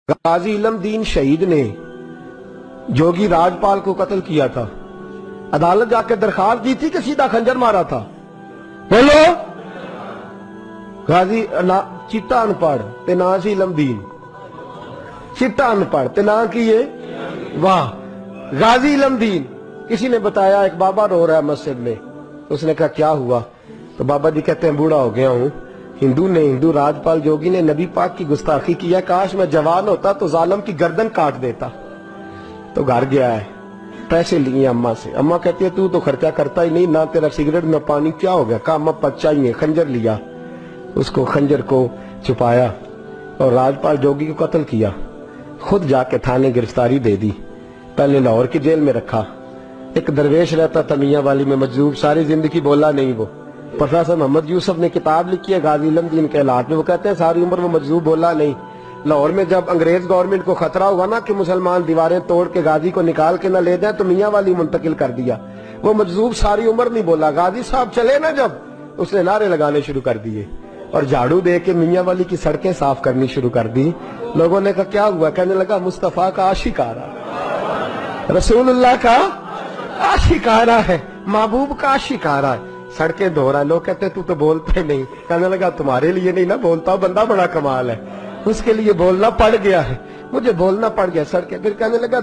غازی علم دین شہید نے جوگی راجپال کو قتل کیا تھا، عدالت جا کے درخواست دی تھی کہ سیدھا خنجر مارا تھا؟ بولو۔ غازی چٹا ان پڑھ تے نا سی علم دین، چٹا ان پڑھ تے نا کیے واہ غازی علم دین۔ کسی نے بتایا ایک بابا رو رہا ہے مسجد میں، اس نے کہا کیا ہوا؟ تو بابا جی کہتے ہیں بوڑھا ہو گیا ہوں، ہندو راجپال جوگی نے نبی پاک کی گستاخی کیا، کاش میں جوان ہوتا تو ظالم کی گردن کاٹ دیتا۔ تو گھر گیا ہے، پیسے لیے اماں سے، اماں کہتی ہے تو خرچہ کرتا ہی نہیں، نہ تیرا سگریٹ نہ پانی، کیا ہو گیا؟ کہا اماں بچہ ہی ہے۔ خنجر لیا، اس کو خنجر کو چھپایا اور راجپال جوگی کو قتل کیا، خود جا کے تھانے گرفتاری دے دی، پہلے لاہور کی جیل میں رکھا۔ ایک درویش رہتا تھا میاں والی میں مجذوب، ساری زندگی بولا نہیں وہ۔ پروفیسر محمد یوسف نے کتاب لکھی ہے غازی علم دین کے حالات میں، وہ کہتے ہیں ساری عمر وہ مجذوب بولا نہیں۔ لاہور میں جب انگریز گورنمنٹ کو خطرہ ہوا نا کہ مسلمان دیواریں توڑ کے غازی کو نکال کے نہ لے جائیں، تو میاں والی منتقل کر دیا، وہ مجذوب ساری عمر نہیں بولا۔ غازی صاحب چلے نا جب، اس نے نعرے لگانے شروع کر دیے اور جھاڑو دے کے میاں والی کی سڑکیں صاف کرنی شروع کر دی۔ لوگوں نے کہا کیا ہوا؟ کہنے لگا مصطفیٰ کا عاشق آ رہا، رسول اللہ کا عاشق آ رہا ہے، محبوب کا عاشق آ رہا ہے، سڑکیں دھو رہا ہے۔ لوگ کہتے تو بولتے نہیں، کہنے لگا تمہارے لیے نہیں نا بولتا، بندہ بڑا کمال ہے، اس کے لیے بولنا پڑ گیا ہے، مجھے بولنا پڑ گیا سڑکیں۔ پھر کہنے لگا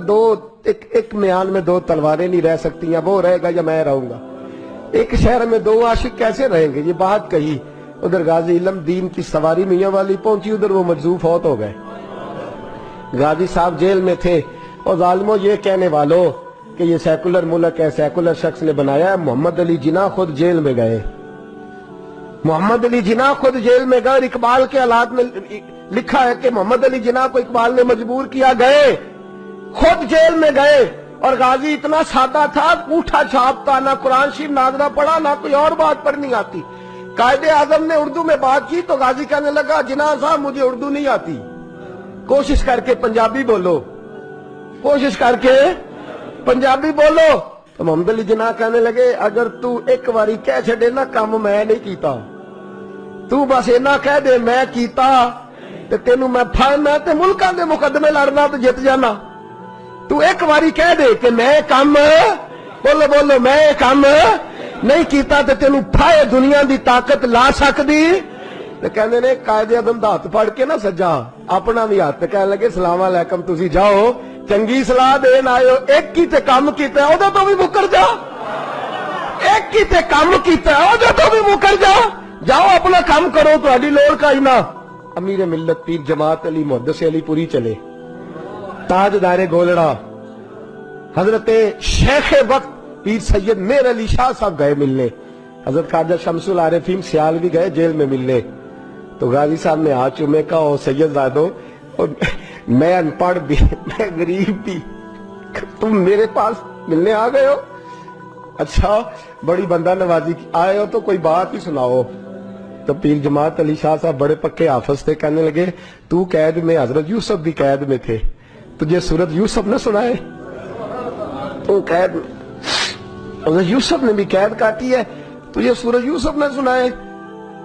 ایک میان میں دو تلواریں نہیں رہ سکتی، یا وہ رہے گا یا میں رہوں گا، ایک شہر میں دو عاشق کیسے رہیں گے؟ یہ بات کہی، ادھر غازی علم دین کی سواری میاں والی پہنچی، ادھر وہ مجذوب فوت ہو گئے۔ غازی صاحب جیل میں تھے، اور ظالموں یہ کہنے والوں کہ یہ سیکولر ملک ہے، سیکولر شخص نے بنایا ہے، محمد علی جناح خود جیل میں گئے، محمد علی جناح خود جیل میں گئے، اور اقبال کے حالات میں لکھا ہے کہ محمد علی جناح کو اقبال نے مجبور کیا، گئے خود جیل میں گئے۔ اور غازی اتنا سادہ تھا، انگوٹھا چھاپتا، نہ قرآن شریف ناظرہ پڑھا، نہ کوئی اور بات پڑھنی آتی۔ قائد اعظم نے اردو میں بات کی تو غازی کہنے لگا جناح صاحب مجھے اردو نہیں آتی، کوشش کر کے پنجابی بولو، کوشش کر کے پنجابی بولو۔ تو محمد علی جناح کہنے لگے اگر تو ایک واری کہہ چھڑے نا کام میں نہیں کیتا، تو بس اینا کہہ دے میں کیتا تے تینوں میں تے ملکاں دے مقدمے لڑنا تو جت جانا، تو ایک واری کہہ دے کہ میں کام بولو میں کام نہیں کیتا تے تینوں پھائے دنیا دی طاقت لا سکدی۔ تے کہندے نے قائد اعظم دا ہاتھ پھڑ کے نا سجا اپنا بھی ہاتھ، کہنے لگے السلام علیکم تسی جاؤ، چنگی صلاح دین آئے ہو، ایک کی تے کام کیتا ہے او تو بھی مکر جا، ایک کی تے کام کیتا ہے او تو بھی مکر جا، جاؤ اپنا کام کرو، تہاڈی لوڑ کا ہی نہ۔ امیر ملت پیر جماعت علی محدث علی پوری چلے، تاجدار گولڑا حضرت شیخ وقت پیر سید میر علی شاہ صاحب گئے ملنے، حضرت خواجہ شمس العارفین سیال بھی گئے جیل میں ملنے۔ تو غازی صاحب نے ہاتھ چومے کہا او سید زادو، میں ان پڑھ بھی، میں غریب بھی، تم میرے پاس ملنے آ گئے ہو؟ اچھا بڑی بندہ نوازی آئے ہو تو کوئی بات ہی سناؤ۔ تو پیر جماعت علی شاہ صاحب بڑے پکے حافظ تھے، کہنے لگے تو قید میں، حضرت یوسف بھی قید میں تھے، تجھے سورت یوسف نہ سنائے؟ تو قید میں، حضرت یوسف نے بھی قید کاٹی ہے، تجھے سورت یوسف نہ سنائے؟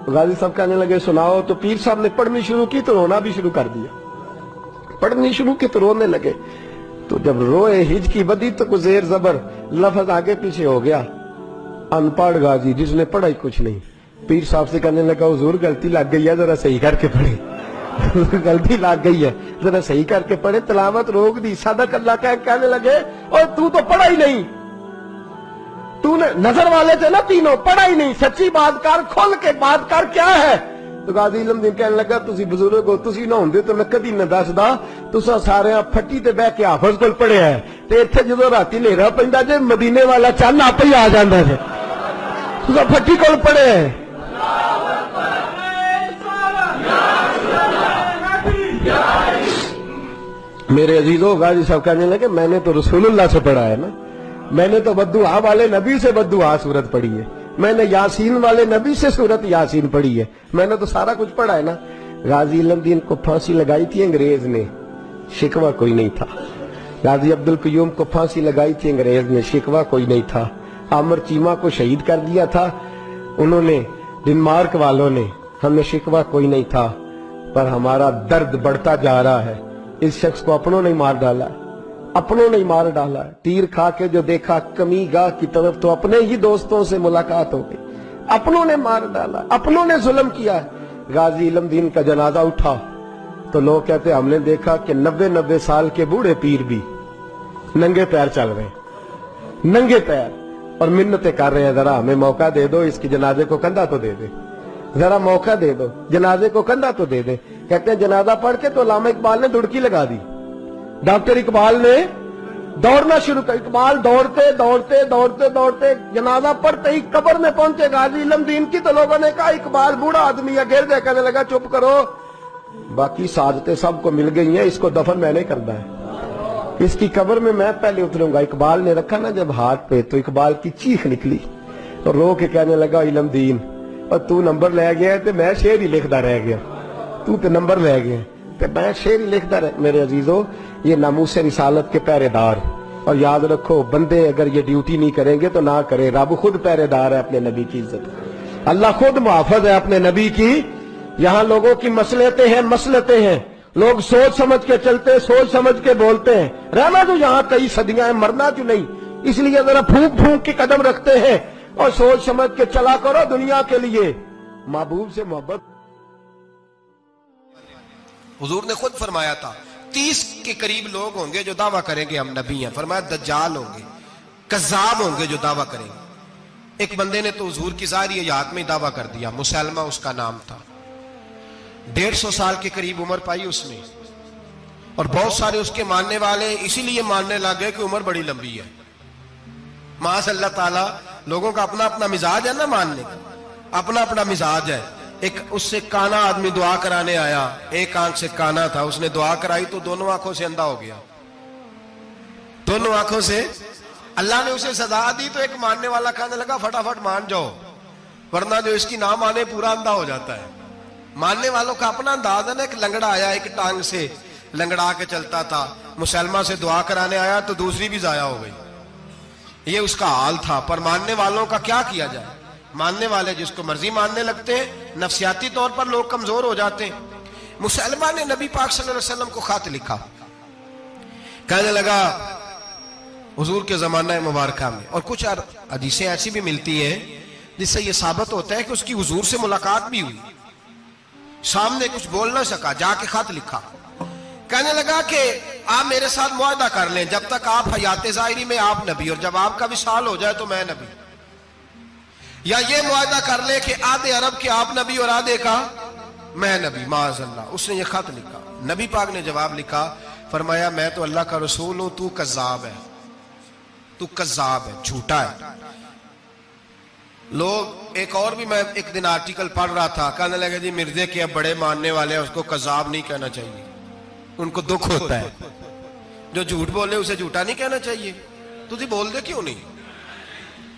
غازی صاحب کہنے لگے سناؤ۔ تو پیر صاحب نے پڑھنی شروع کی تو رونا بھی شروع کر دیا، پڑھنی شروع کی تو رونے لگے۔ تو جب روئے ہج کی بدی تو کوئی زیر زبر لفظ آگے پیچھے ہو گیا، ان پڑھ غازی جس نے پڑھا ہی کچھ نہیں۔ پیر صاحب سے کہنے لگا حضور غلطی لگ گئی ہے، ذرا صحیح کر کے پڑھے، غلطی لگ گئی ہے ذرا صحیح کر کے پڑھے، تلاوت روک دی، صدق اللہ کہنے لگے اور تو پڑھا ہی نہیں، تو نے نظر والے تھے نا تینوں، پڑھا ہی نہیں، سچی بات کر، کھل کے بات کر، کیا ہے؟ تو غازی علم دین کہنے لگا تسی بزرگ ہو، تسی نہ ہوندے تو میں کدی نہ دسدا، تساں سارے پھٹی تے بہ کے حافظ کول پڑھیا ہے، تے ایتھے جدوں راتی ہنیرا پیندا جے مدینے والا چن آپ ہی آ جاندا ہے، تساں پھٹی کول پڑھے ہے۔ میرے عزیزوں غازی صاحب کہنے لگے میں نے تو رسول اللہ سے پڑھا ہے نا، میں نے تو بددعا والے نبی سے بددعا سورت پڑھی ہے، میں نے یاسین والے نبی سے سورت یاسین پڑھی ہے، میں نے تو سارا کچھ پڑھا ہے نا۔ غازی علم دین کو پھانسی لگائی تھی انگریز نے، شکوہ کوئی نہیں تھا۔ غازی عبدالقیوم کو پھانسی لگائی تھی انگریز نے، شکوہ کوئی نہیں تھا۔ عامر چیمہ کو شہید کر دیا تھا انہوں نے، ڈنمارک والوں نے، ہمیں شکوہ کوئی نہیں تھا، پر ہمارا درد بڑھتا جا رہا ہے۔ इस शख्स को अपनों ने मार डाला, अपनों ने मार डाला। तीर खा के जो देखा कमी गाह की तरफ तो अपने ही दोस्तों से मुलाकात हो गई, अपनों ने मार डाला, अपनों ने जुल्म किया। गाजी इल्मदीन का जनाजा उठा तो लोग कहते हमने देखा कि 90-90 साल के बूढ़े पीर भी नंगे पैर चल रहे हैं, नंगे पैर, और मिन्नतें कर रहे हैं, जरा हमें मौका दे दो, इसकी जनाजे को कंधा तो दे दे, जरा मौका दे दो, जनाजे को कंधा तो दे दे। कहते हैं जनाजा पढ़ के तो अल्लामा इकबाल ने दुड़की लगा दी, डॉक्टर इकबाल ने दौड़ना शुरू कर। इकबाल दौड़ते दौड़ते दौड़ते दौड़ते जनाजा पढ़ते ही कब्र में पहुंचे गाजी इल्मदीन की, तो लोगों ने कहा इकबाल बूढ़ा आदमी है, गिर जाए। कहने लगा चुप करो, बाकी साजतें सबको मिल गई हैं, इसको दफन मैंने करना है, इसकी कब्र में मैं पहले उतरूंगा। इकबाल ने रखा ना जब हाथ पे, तो इकबाल की चीख निकली और रो के कहने लगा इल्मदीन, और तू नंबर ले गया तो मैं शेर ही लिखता रह गया, तू तो नंबर ले गया तो मैं शेर ही लिखता रह। मेरे अजीजों, ये नामूस रिसालत के पहरेदार, और याद रखो बंदे अगर ये ड्यूटी नहीं करेंगे तो ना करे, रब खुद पहरेदार है अपने नबी की इज्जत, अल्लाह खुद मुहाफिज है अपने नबी की। यहाँ लोगों की मसलतें हैं, लोग सोच समझ के चलते, सोच समझ के बोलते हैं। रहना तो यहाँ कई सदियां हैं, मरना तो नहीं, इसलिए जरा फूंक फूंक के कदम रखते हैं और सोच समझ के चला करो दुनिया के लिए, महबूब से मोहब्बत। हुजूर ने खुद फरमाया था 30 के करीब लोग होंगे जो दावा करेंगे हम नबी हैं। फरमाया दज्जाल होंगे, कज़्ज़ाब होंगे जो दावा करेंगे। एक बंदे ने तो हुजूर की ज़ाहिर हयात में दावा कर दिया, मुसलमा उसका नाम था, 150 साल के करीब उम्र पाई उसने, और बहुत सारे उसके मानने वाले इसीलिए मानने लग गए कि उम्र बड़ी लंबी है। माशाअल्लाह ताला, लोगों का अपना अपना मिजाज है ना, मानने का अपना अपना मिजाज है। एक उससे काना आदमी दुआ कराने आया, एक आंख से काना था, उसने दुआ कराई तो दोनों आंखों से अंधा हो गया, दोनों आंखों से। अल्लाह ने उसे सजा दी तो एक मानने वाला कहने लगा फटाफट मान जाओ, वरना जो इसकी ना माने पूरा अंधा हो जाता है। मानने वालों का अपना अंदाज है ना। एक लंगड़ा आया, एक टांग से लंगड़ा के चलता था, मुसलमान से दुआ कराने आया तो दूसरी भी जाया हो गई, ये उसका हाल था। पर मानने वालों का क्या किया जाए, मानने वाले जिसको मर्जी मानने लगते हैं, नफसियाती तौर पर लोग कमजोर हो जाते हैं। मुसलमान ने नबी पाक सल्लल्लाहु अलैहि वसल्लम को खत लिखा, कहने लगा हुजूर के जमाना मुबारका में, और कुछ हदीसें ऐसी भी मिलती हैं जिससे यह साबित होता है कि उसकी हुजूर से मुलाकात भी हुई, सामने कुछ बोल ना सका, जाके खत लिखा। कहने लगा कि आप मेरे साथ मुआहदा कर लें, जब तक आप हयात ज़ाहिरी में आप नबी, और जब आपका विसाल हो जाए तो मैं नबी, या ये मुआहदा कर ले कि आधे अरब के आप नबी और आधे का मैं नबी। माज़अल्लाह, उसने ये खत लिखा। नबी पाक ने जवाब लिखा, फरमाया मैं तो अल्लाह का रसूल हूं, तू कज़्ज़ाब है, तू कज़्ज़ाब है, झूठा है। लोग एक और भी, मैं एक दिन आर्टिकल पढ़ रहा था, कहने लगे जी मिर्जे के अब बड़े मानने वाले हैं, उसको कज़्ज़ाब नहीं कहना चाहिए, उनको दुख होता है, जो झूठ बोले उसे झूठा नहीं कहना चाहिए। तुझे बोल दे क्यों नहीं,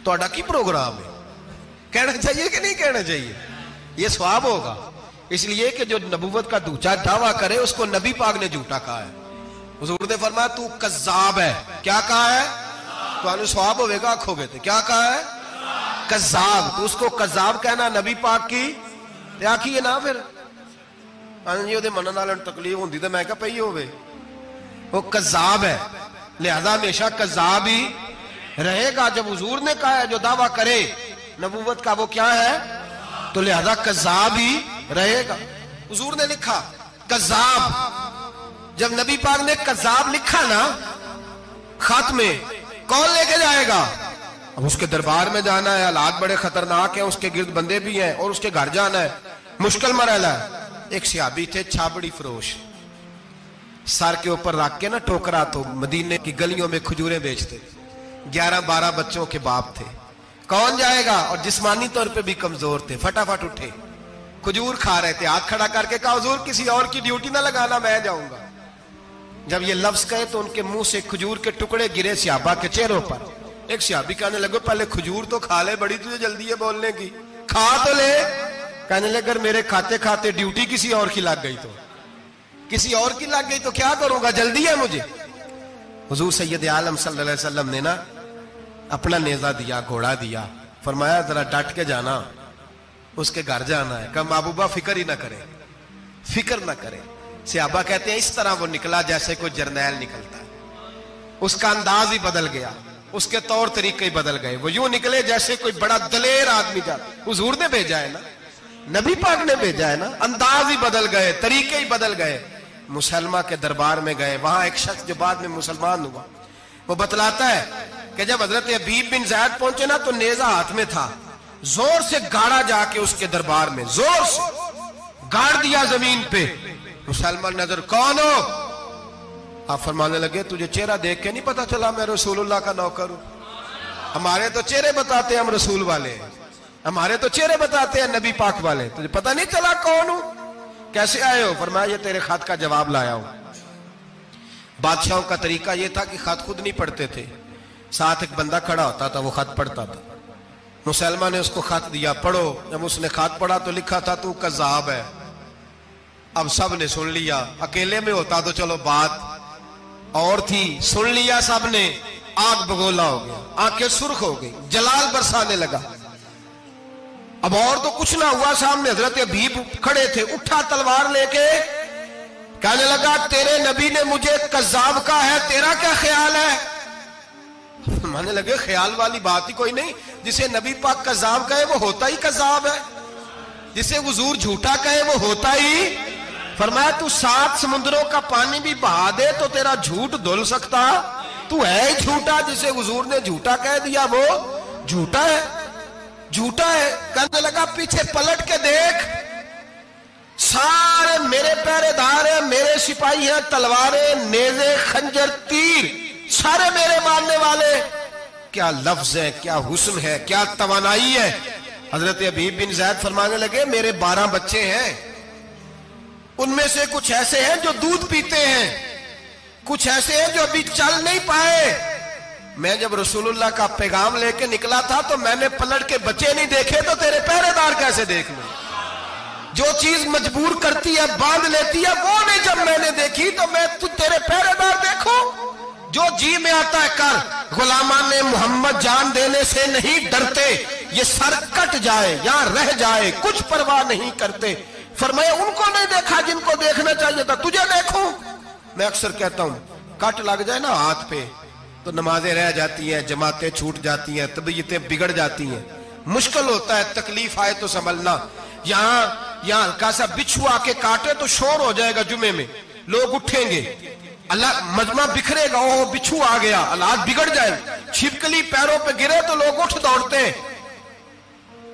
तोड़ा की प्रोग्राम है, कहना चाहिए कि नहीं कहना चाहिए, ये सवाब होगा। इसलिए कि जो नबूवत का दूसरा दावा करे उसको नबी पाक ने झूठा कहा है। हुजूर ने फरमाया तू कज़्ज़ाब है, क्या कहा है, तो सवाब होगा, आखोगे तो क्या कहा है, कज़्ज़ाब। तो उसको कज़्ज़ाब कहना नबी पाक की आखिए ना, फिर जी ਉਹਦੇ ਮੰਨਣ ਵਾਲਿਆਂ ਨੂੰ ਤਕਲੀਫ ਹੁੰਦੀ ਤੇ मैं क्या पई होवे, वो कज़्ज़ाब है, लिहाजा हमेशा कज़्ज़ाब ही रहेगा। जब हुजूर ने कहा है जो दावा करे नबूवत का वो क्या है, तो लिहाजा कज़्ज़ाब ही रहेगा। हुजूर ने लिखा कज़्ज़ाब, जब नबी पाक ने कज़्ज़ाब लिखा ना खत में, कौन लेके जाएगा, अब उसके दरबार में जाना है, हालात बड़े खतरनाक है, उसके गिर्द बंदे भी हैं और उसके घर जाना है, मुश्किल मरहला है। एक सहाबी थे छाबड़ी फरोश, सर के ऊपर रख के ना टोकरा, तो मदीने की गलियों में खजूरें बेचते, 11-12 बच्चों के बाप थे। कौन जाएगा, और जिस्मानी तौर पे भी कमजोर थे, फटाफट उठे, खजूर खा रहे थे, हाथ खड़ा करके कहा हुजूर किसी और की ड्यूटी ना लगाना, मैं जाऊंगा। जब ये लफ्ज कहे तो उनके मुंह से खजूर के टुकड़े गिरे सहाबा के चेहरों पर। एक सहाबी कहने लगे पहले खजूर तो खा ले, बड़ी तुझे जल्दी है बोलने की, खा तो ले। कहने लगे अगर मेरे खाते खाते ड्यूटी किसी और की लग गई, तो किसी और की लग गई तो क्या करूंगा, जल्दी है मुझे। हुजूर सैयद आलम सल्लल्लाहु अलैहि वसल्लम ने ना अपना नेजा दिया, घोड़ा दिया, फरमाया जरा डट के जाना, उसके घर जाना है। कहा महबूबा फिक्र ही ना करे, फिक्र ना करे, सहाबा कहते हैं इस तरह वो निकला जैसे कोई जर्नैल निकलता है, उसका अंदाज ही बदल गया, उसके तौर तरीके ही बदल गए, वो यूं निकले जैसे कोई बड़ा दलेर आदमी जाता। हुजूर ने भेजा है ना, नबी पाक ने भेजा है ना, अंदाज ही बदल गए, तरीके ही बदल गए। मुसलमा के दरबार में गए, वहां एक शख्स जो बाद में मुसलमान हुआ, वो बतलाता है कि जब हजरत हबीब बिन ज़ैद पहुंचे ना तो नेजा हाथ में था, जोर से गाड़ा जाके उसके दरबार में, जोर से गाड़ दिया जमीन पे। मुसलमान नजर, कौन हो? आप फरमाने लगे तुझे चेहरा देख के नहीं पता चला मैं रसूलुल्लाह का नौकर हूं? हमारे तो चेहरे बताते हैं हम रसूल वाले हैं, हमारे तो चेहरे बताते हैं नबी पाक वाले, तुझे पता नहीं चला कौन हूं? कैसे आए हो? फरमाया ये तेरे खत का जवाब लाया हूं। बादशाहों का तरीका यह था कि खत खुद नहीं पढ़ते थे, साथ एक बंदा खड़ा होता था, वो खत पढ़ता था। मुसलमान ने उसको खत दिया, पढ़ो। जब उसने खत पढ़ा तो लिखा था तू कज़्ज़ाब है। अब सब ने सुन लिया, अकेले में होता तो चलो बात और थी, सुन लिया सब ने, आग बगोला हो गया, आंखें सुर्ख हो गई, जलाल बरसाने लगा। अब और तो कुछ ना हुआ, सामने हजरत हबीब खड़े थे, उठा तलवार लेके कहने लगा तेरे नबी ने मुझे कज़्ज़ाब कहा है, तेरा क्या ख्याल है? मानने लगे ख्याल वाली बात ही कोई नहीं, जिसे नबी पाक कज़्ज़ाब कहे वो होता ही कज़्ज़ाब है, जिसे हुजूर झूठा कहे वो होता ही। फरमाया तू 7 समुद्रों का पानी भी बहा दे तो तेरा झूठ धुल सकता, तू है ही झूठा, जिसे हुजूर ने झूठा कह दिया वो झूठा है, झूठा है। कहने लगा पीछे पलट के देख, सारे मेरे पहरेदार हैं, मेरे सिपाही हैं, तलवारें, नेज़े, खंजर, तीर सारे मेरे मारने वाले। क्या लफ्ज है, क्या हुस्न है, क्या तवानाई है। हजरत हबीब बिन ज़ैद फरमाने लगे मेरे 12 बच्चे हैं, उनमें से कुछ ऐसे हैं जो दूध पीते हैं, कुछ ऐसे हैं जो अभी चल नहीं पाए। मैं जब रसूलुल्लाह का पैगाम लेके निकला था तो मैंने पलट के बच्चे नहीं देखे, तो तेरे पहरेदार कैसे देख लूं? जो चीज मजबूर करती है, बांध लेती है, वो नहीं जब मैंने देखी तो मैं तू तेरे पहरेदार देखो। जो जी में आता है कर, गुलामान ने मोहम्मद जान देने से नहीं डरते, ये सर कट जाए या रह जाए कुछ परवाह नहीं करते। फरमाया उनको नहीं देखा जिनको देखना चाहिए था, तुझे देखूं? मैं अक्सर कहता हूं कट लग जाए ना हाथ पे तो नमाजें रह जाती हैं, जमातें छूट जाती हैं, तबीयतें बिगड़ जाती हैं, मुश्किल होता है, तकलीफ आए तो संभलना। यहाँ हल्का सा बिच्छू आके काटे तो शोर हो जाएगा, जुमे में लोग उठेंगे, अल्लाह मजमा बिखरेगा, ओ बिच्छू आ गया, हालात बिगड़ जाए। छिपकली पैरों पे गिरे तो लोग उठ दौड़ते हैं।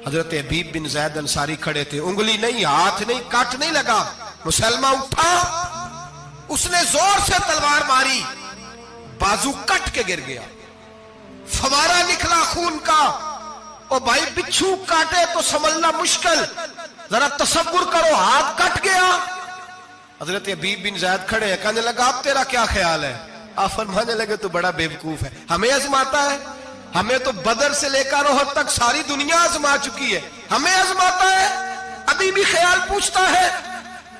हजरत हबीब बिन ज़ैद अंसारी खड़े थे, उंगली नहीं, हाथ नहीं, काट नहीं लगा। मुसलमान उठा, उसने जोर से तलवार मारी, बाजू कट के गिर गया, फवारा निकला खून का। ओ भाई बिच्छू काटे तो समझना मुश्किल, जरा तसव्वुर करो, हाथ कट गया। हजरत हबीब बिन ज़ैद खड़े हैं, कहने लगा अब तेरा क्या ख्याल है? आप फरमाने लगे तो बड़ा बेवकूफ है, हमें आजमाता है, हमें तो बदर से लेकर ओहद तक सारी दुनिया आजमा चुकी है, हमें आजमाता है, अभी भी ख्याल पूछता है।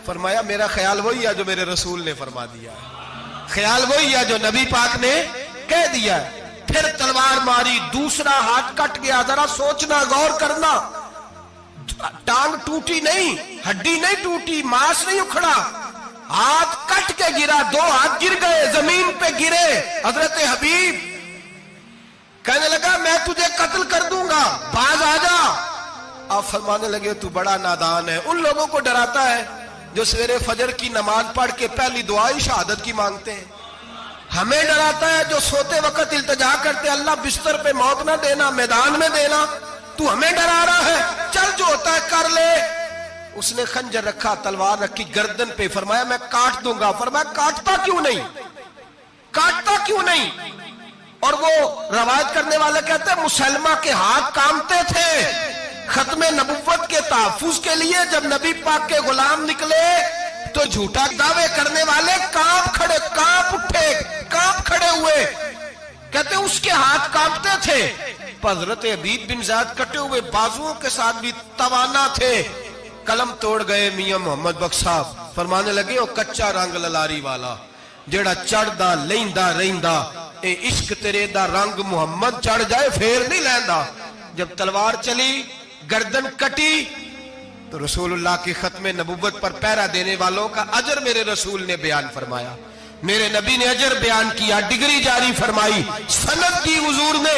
फरमाया मेरा ख्याल वही है जो मेरे रसूल ने फरमा दिया है, ख्याल वही है जो नबी पाक ने कह दिया है। फिर तलवार मारी, दूसरा हाथ कट गया। जरा सोचना, गौर करना, टांग टूटी नहीं, हड्डी नहीं टूटी, मांस नहीं उखड़ा, हाथ कट के गिरा, 2 हाथ गिर गए, जमीन पे गिरे। हजरत हबीब कहने लगा मैं तुझे कत्ल कर दूंगा, बाज आ जा। आप फरमाने लगे तू बड़ा नादान है। उन लोगों को डराता है जो सवेरे फजर की नमाज पढ़ के पहली दुआ ही शहादत की मांगते हैं। हमें डराता है जो सोते वक्त इल्तिजा करते अल्लाह बिस्तर पे मौत ना देना, मैदान में देना। तू हमें डरा रहा है, चल जो होता है कर ले। उसने खंजर रखा, तलवार रखी गर्दन पे, फरमाया मैं काट दूंगा। फरमाया काटता क्यों नहीं, काटता क्यों नहीं? और वो रवायत करने वाले कहते हैं मुसलमा के हाथ कांपते थे खत्मे नबुव्वत के तहफ्फुज के लिए। जब नबी पाक के गुलाम निकले तो झूठा दावे करने वाले कांप उठे, कांप खड़े हुए। कहते उसके हाथ कांपते थे। हजरत हबीब बिन ज़ैद कटे हुए बाजुओं के साथ भी तवाना थे, कलम तोड़ गए मियां मोहम्मद बख्श साहब। फरमाने लगे ओ कच्चा रंग ललारी वाला जेड़ा चढ़दा लेंदा रहिंदा, ए इश्क तेरे दा रंग मुहम्मद चढ़ जाए फेर नहीं लैंदा। जब तलवार चली, गर्दन कटी, तो रसूलुल्लाह की खत्म नबुव्वत पर पहरा देने वालों का अजर मेरे रसूल ने बयान फरमाया, मेरे नबी ने अजर बयान किया, डिग्री जारी फरमाई, सनद की हुजूर ने,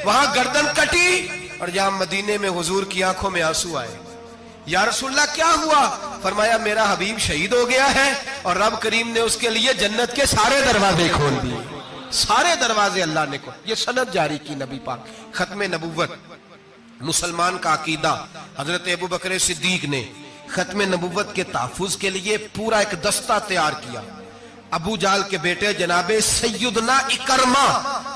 वहां गर्दन कटी और जहां मदीने में हुजूर की आंखों में आंसू आए। या रसूलल्लाह क्या हुआ? फरमाया मेरा हबीब शहीद हो गया है और रब करीम ने उसके लिए जन्नत के सारे दरवाजे खोल दिए, सारे दरवाजे अल्लाह ने खोल। ये सनद जारी की नबी पाक, खत्म नबुव्वत। मुसलमान का अकीदा, हजरत अबू बकर सिद्दीक ने खत्म नबुव्वत के तहफ्फुज के लिए पूरा एक दस्ता तैयार किया। अबू जाल के बेटे जनाबे सैयदना इकरमा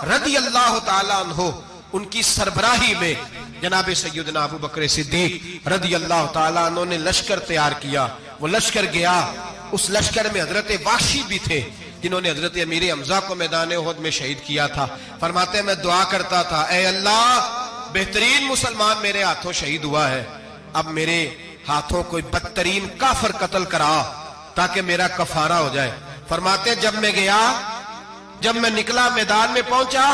रदी अल्लाह ताला अन्हो, उनकी सरबराही में जनाबे सैयदना अबू बकर सिद्दीक रदी अल्लाह ताला अन्हो ने लश्कर तैयार किया। वो लश्कर गया, उस लश्कर में हजरत वाशी भी थे जिन्होंने हजरत अमीर हमजा को मैदान उहद में शहीद किया था। फरमाते मैं दुआ करता था, ऐ अल्लाह बेहतरीन मुसलमान मेरे हाथों शहीद हुआ है, अब मेरे हाथों कोई बदतरीन काफिर कत्ल करा ताकि मेरा कफारा हो जाए। फरमाते जब मैं गया, जब मैं निकला, मैदान में पहुंचा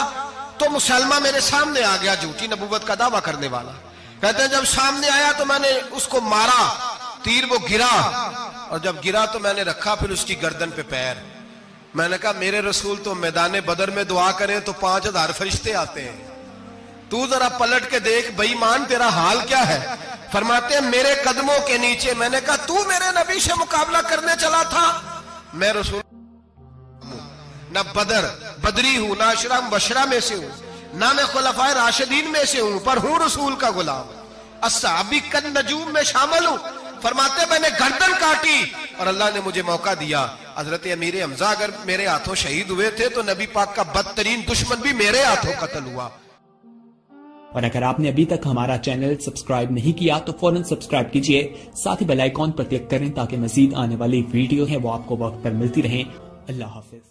तो मुसलमान मेरे सामने आ गया, झूठी नबूवत का दावा करने वाला। कहते हैं जब सामने आया तो मैंने उसको मारा, तीर वो गिरा और जब गिरा तो मैंने रखा फिर उसकी गर्दन पे पैर। मैंने कहा मेरे रसूल तो मैदान बदर में दुआ करें तो 5000 फरिश्ते आते हैं, तू जरा पलट के देख बेईमान तेरा हाल क्या है। फरमाते हैं मेरे कदमों के नीचे। मैंने कहा तू मेरे नबी से मुकाबला करने चला था? मैं रसूल ना बदर बदरी हूं, ना अशरम बशरा में से हूं, ना मैं खुलफाए राशिदीन में से हूं, पर हूं रसूल का गुलाम, अस्साबी कन नजूम में शामिल हूं। फरमाते मैंने गर्दन काटी और अल्लाह ने मुझे मौका दिया। हजरत अमीर हमजा अगर मेरे हाथों शहीद हुए थे तो नबी पाक का बदतरीन दुश्मन भी मेरे हाथों कत्ल हुआ। और अगर आपने अभी तक हमारा चैनल सब्सक्राइब नहीं किया तो फौरन सब्सक्राइब कीजिए, साथ ही बेल आइकॉन पर क्लिक करें ताकि मजीद आने वाली वीडियो है वो आपको वक्त पर मिलती रहे। अल्लाह हाफिज।